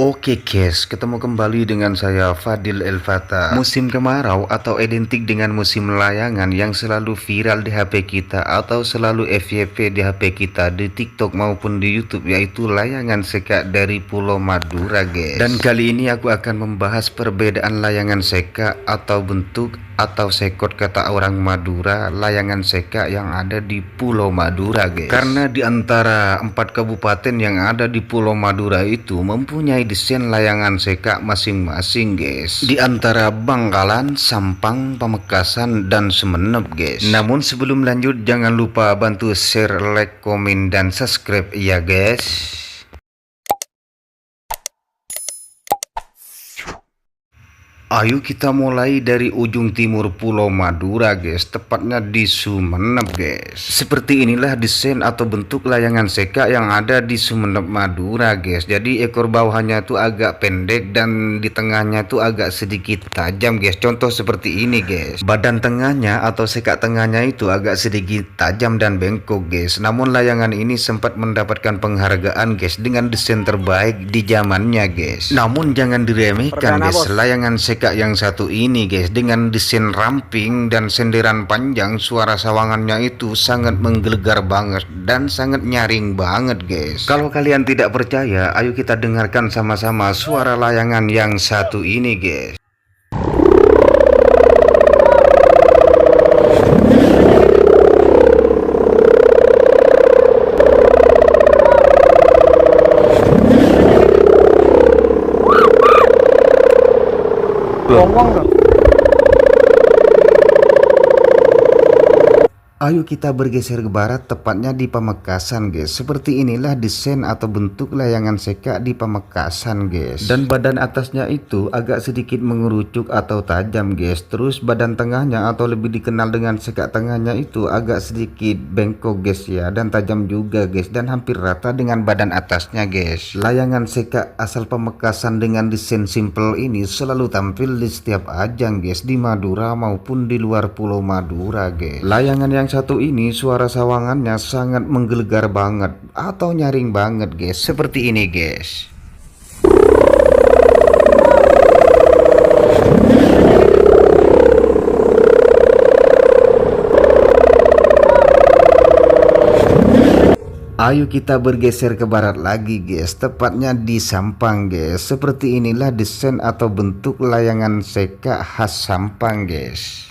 Oke guys, ketemu kembali dengan saya Fadil Elfata. Musim kemarau atau identik dengan musim layangan yang selalu viral di HP kita atau selalu FYP di HP kita di TikTok maupun di YouTube, yaitu layangan sekak dari Pulau Madura guys. Dan kali ini aku akan membahas perbedaan layangan sekak atau bentuk atau sekot kata orang Madura layangan sekak yang ada di Pulau Madura guys. Karena di antara 4 kabupaten yang ada di Pulau Madura itu mempunyai desain layangan sekak masing-masing guys, di antara Bangkalan, Sampang, Pamekasan, dan Sumeneb guys. Namun sebelum lanjut jangan lupa bantu share, like, komen, dan subscribe ya guys. Ayo kita mulai dari ujung timur Pulau Madura guys, tepatnya di Sumeneb guys. Seperti inilah desain atau bentuk layangan sekak yang ada di Sumeneb Madura guys. Jadi ekor bawahnya itu agak pendek dan di tengahnya itu agak sedikit tajam guys. Contoh seperti ini guys. Badan tengahnya atau sekak tengahnya itu agak sedikit tajam dan bengkok guys. Namun layangan ini sempat mendapatkan penghargaan guys dengan desain terbaik di zamannya guys. Namun jangan diremehkan guys, layangan sekak yang satu ini guys dengan desain ramping dan senderan panjang, suara sawangannya itu sangat menggelegar banget dan sangat nyaring banget guys. Kalau kalian tidak percaya, ayo kita dengarkan sama-sama suara layangan yang satu ini guys. Ayo kita bergeser ke barat, tepatnya di Pamekasan guys. Seperti inilah desain atau bentuk layangan sekak di Pamekasan guys. Dan badan atasnya itu agak sedikit mengerucuk atau tajam guys. Terus badan tengahnya atau lebih dikenal dengan sekak tengahnya itu agak sedikit bengkok guys ya, dan tajam juga guys, dan hampir rata dengan badan atasnya guys. Layangan sekak asal Pamekasan dengan desain simple ini selalu tampil di setiap ajang guys, di Madura maupun di luar Pulau Madura guys. Layangan yang satu ini suara sawangannya sangat menggelegar banget atau nyaring banget guys, seperti ini guys. Ayo kita bergeser ke barat lagi guys, tepatnya di Sampang guys. Seperti inilah desain atau bentuk layangan sekak khas Sampang guys.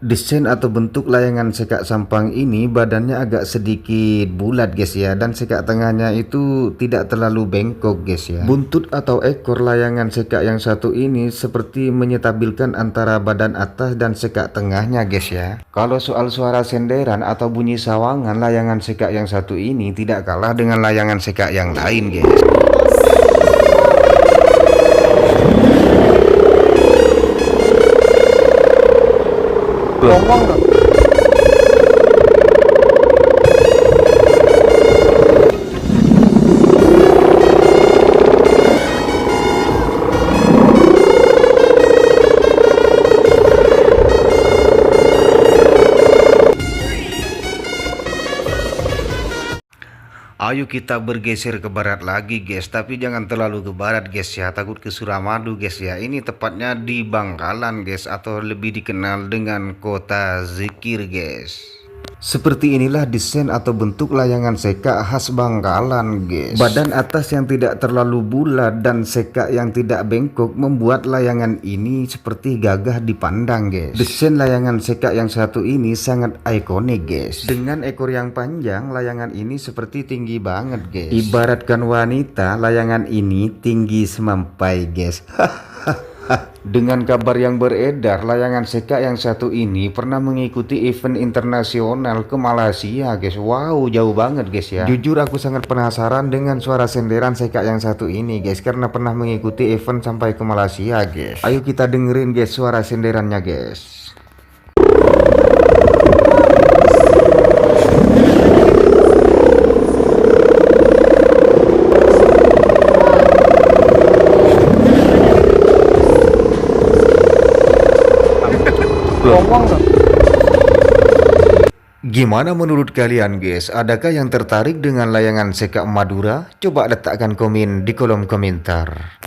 Desain atau bentuk layangan sekak Sampang ini badannya agak sedikit bulat guys ya, dan sekak tengahnya itu tidak terlalu bengkok guys ya. Buntut atau ekor layangan sekak yang satu ini seperti menyetabilkan antara badan atas dan sekak tengahnya guys ya. Kalau soal suara senderan atau bunyi sawangan, layangan sekak yang satu ini tidak kalah dengan layangan sekak yang lain guys. Ayo kita bergeser ke barat lagi guys, tapi jangan terlalu ke barat guys ya, takut ke Suramadu guys ya. Ini tepatnya di Bangkalan guys, atau lebih dikenal dengan kota zikir guys. Seperti inilah desain atau bentuk layangan sekak khas Bangkalan guys. Badan atas yang tidak terlalu bulat dan sekak yang tidak bengkok membuat layangan ini seperti gagah dipandang guys. Desain layangan sekak yang satu ini sangat ikonik guys. Dengan ekor yang panjang, layangan ini seperti tinggi banget guys. Ibaratkan wanita, layangan ini tinggi semampai guys. Dengan kabar yang beredar, layangan sekak yang satu ini pernah mengikuti event internasional ke Malaysia guys. Wow, jauh banget guys ya. Jujur aku sangat penasaran dengan suara senderan sekak yang satu ini guys, karena pernah mengikuti event sampai ke Malaysia guys. Ayo kita dengerin guys suara senderannya guys. Gimana menurut kalian guys? Adakah yang tertarik dengan layangan sekak Madura? Coba letakkan komen di kolom komentar.